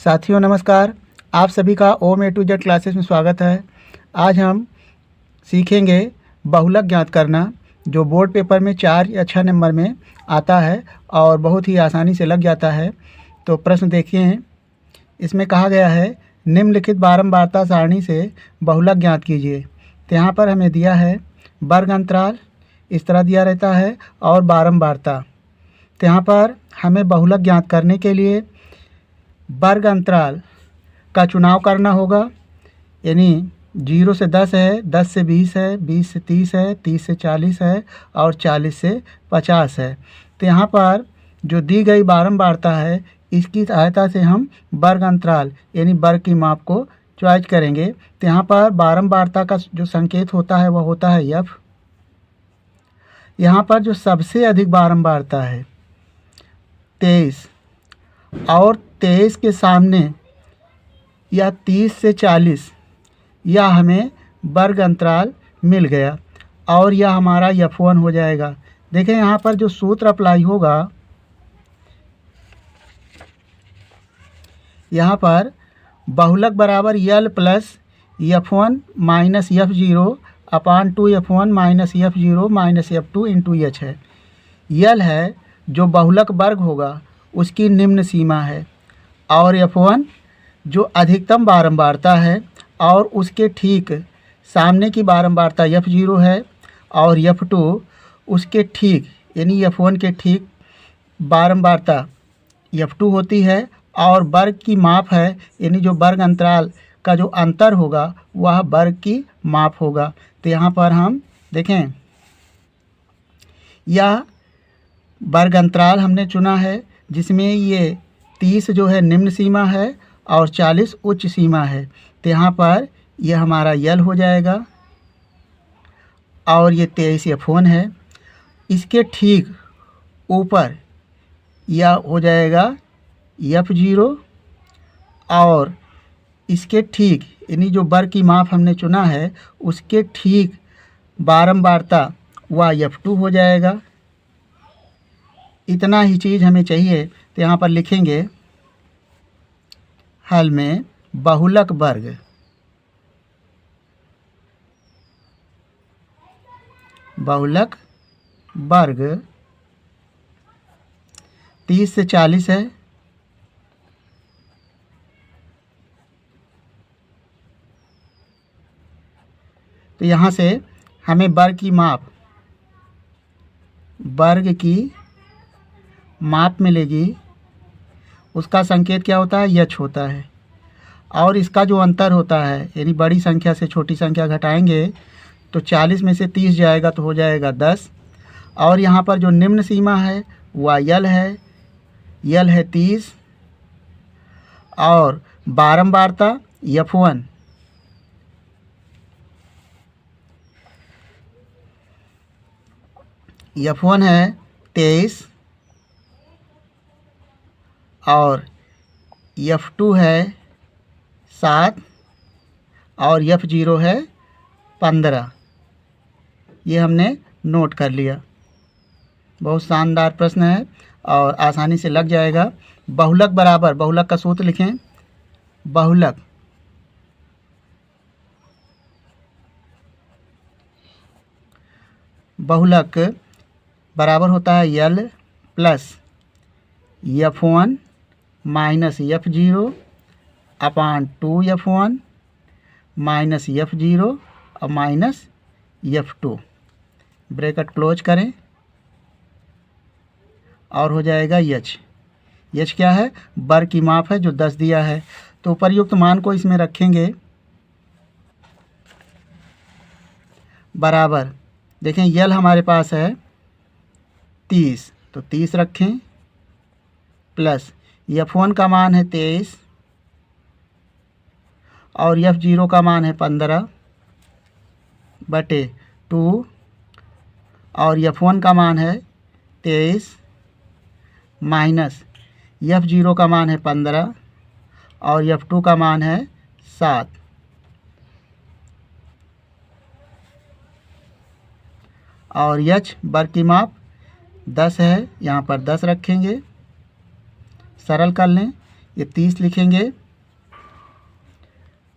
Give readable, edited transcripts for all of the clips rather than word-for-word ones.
साथियों नमस्कार। आप सभी का ओम ए टू जेड क्लासेस में स्वागत है। आज हम सीखेंगे बहुलक ज्ञात करना, जो बोर्ड पेपर में 4 या 6 नंबर में आता है और बहुत ही आसानी से लग जाता है। तो प्रश्न देखिए, इसमें कहा गया है निम्नलिखित बारंबारता सारणी से बहुलक ज्ञात कीजिए। तो यहाँ पर हमें दिया है वर्ग अंतराल, इस तरह दिया रहता है, और बारंबारता। तो यहाँ पर हमें बहुलक ज्ञात करने के लिए वर्ग अंतराल का चुनाव करना होगा, यानी 0 से 10 है, 10 से 20 है, 20 से 30 है, 30 से 40 है और 40 से 50 है। तो यहाँ पर जो दी गई बारंबारता है, इसकी सहायता से हम वर्ग अंतराल यानी वर्ग की माप को चॉइस करेंगे। तो यहाँ पर बारंबारता का जो संकेत होता है वह होता है F। यहाँ पर जो सबसे अधिक बारंबारता है 23, और 23 के सामने या 30 से 40 यह हमें वर्ग अंतराल मिल गया, और यह हमारा F1 हो जाएगा। देखें यहाँ पर जो सूत्र अप्लाई होगा, यहाँ पर बहुलक बराबर L plus F1 minus F0 अपान 2 F1 minus F0 minus F2 into H है। L है जो बहुलक वर्ग होगा उसकी निम्न सीमा है, और F1 जो अधिकतम बारंबारता है और उसके ठीक सामने की बारंबारता F0 है, और F2 उसके ठीक यानी F1 के ठीक बारंबारता F2 होती है, और वर्ग की माप है यानी जो वर्ग अंतराल का जो अंतर होगा वह वर्ग की माप होगा। तो यहाँ पर हम देखें, यह वर्ग अंतराल हमने चुना है जिसमें ये 30 जो है निम्न सीमा है और 40 उच्च सीमा है। तो यहाँ पर यह हमारा L हो जाएगा, और ये 23 F1 है। इसके ठीक ऊपर यह हो जाएगा F0, और इसके ठीक यानी जो वर्ग की माप हमने चुना है उसके ठीक बारंबारता वह F2 हो जाएगा। इतना ही चीज़ हमें चाहिए। तो यहाँ पर लिखेंगे हल में बहुलक वर्ग बहुलक वर्ग 30 से 40 है, तो यहाँ से हमें वर्ग की माप मिलेगी। उसका संकेत क्या होता है? H होता है, और इसका जो अंतर होता है यानी बड़ी संख्या से छोटी संख्या घटाएंगे तो 40 में से 30 जाएगा तो हो जाएगा 10, और यहाँ पर जो निम्न सीमा है वह L है, L है 30, और बारंबारता F1 है 23, और F2 है 7, और F0 है 15। ये हमने नोट कर लिया। बहुत शानदार प्रश्न है और आसानी से लग जाएगा। बहुलक बराबर, बहुलक का सूत्र लिखें, बहुलक बराबर होता है L plus F1 minus F0 अपान 2 F1 माइनस F0 और माइनस F2, ब्रैकेट क्लोज करें, और हो जाएगा H क्या है? वर्ग की माप है जो 10 दिया है। तो उपर्युक्त मान को इसमें रखेंगे, बराबर देखें L हमारे पास है 30, तो 30 रखें, प्लस F1 का मान है 23, और F0 का मान है 15 बटे 2, और F1 का मान है 23 माइनस F0 का मान है 15, और F2 का मान है 7, और H वर्ग की माप 10 है, यहाँ पर 10 रखेंगे, सरल कर लें। ये 30 लिखेंगे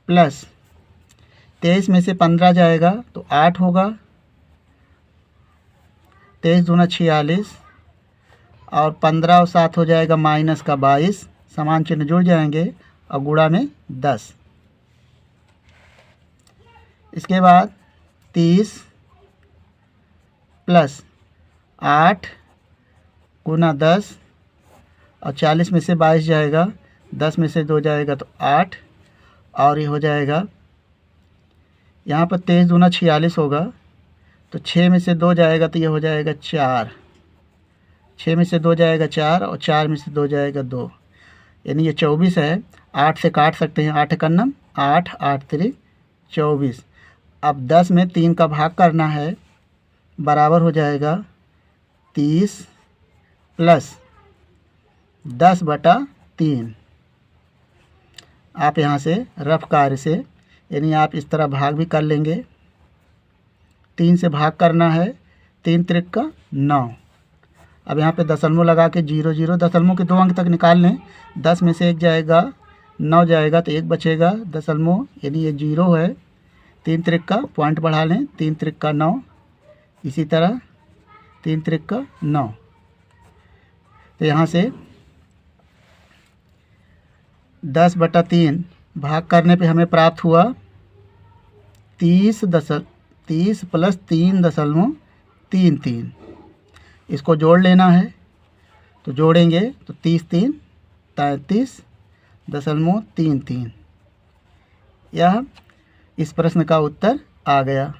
प्लस 23 में से 15 जाएगा तो 8 होगा, 23 दूना 46 और 15 और 7 हो जाएगा माइनस का 22, समान चिन्ह जुड़ जाएंगे और गुणा में 10। इसके बाद 30 प्लस 8 गुना 10 और 40 में से 22 जाएगा, 10 में से 2 जाएगा तो 8 और ये हो जाएगा यहाँ पर 23 दूना 46 होगा तो 6 में से 2 जाएगा तो ये हो जाएगा 4, 6 में से 2 जाएगा 4 और 4 में से 2 जाएगा 2, यानी ये 24 है। 8 से काट सकते हैं, 8 का नम 8, 8 3 24। अब 10 में 3 का भाग करना है, बराबर हो जाएगा 30 प्लस 10/3। आप यहाँ से रफ कार्य से यानी आप इस तरह भाग भी कर लेंगे। 3 से भाग करना है, 3 त्रिक का 9। अब यहाँ पे दशमलव लगा के 0 0 दशमलव के 2 अंक तक निकाल लें। 10 में से 1 जाएगा, 9 जाएगा तो 1 बचेगा दशमलव, यानी ये 0 है। 3 त्रिक का पॉइंट बढ़ा लें, 3 त्रिक का 9, इसी तरह 3 त्रिक का 9। तो यहाँ से 10/3 भाग करने पे हमें प्राप्त हुआ 30 प्लस 3.33। इसको जोड़ लेना है तो जोड़ेंगे तो 30 3 33.33। यह इस प्रश्न का उत्तर आ गया।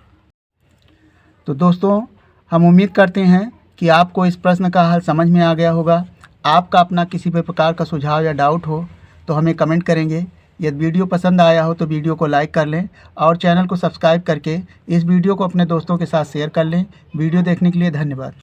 तो दोस्तों, हम उम्मीद करते हैं कि आपको इस प्रश्न का हल समझ में आ गया होगा। आपका अपना किसी भी प्रकार का सुझाव या डाउट हो तो हमें कमेंट करेंगे। यदि वीडियो पसंद आया हो तो वीडियो को लाइक कर लें और चैनल को सब्सक्राइब करके इस वीडियो को अपने दोस्तों के साथ शेयर कर लें। वीडियो देखने के लिए धन्यवाद।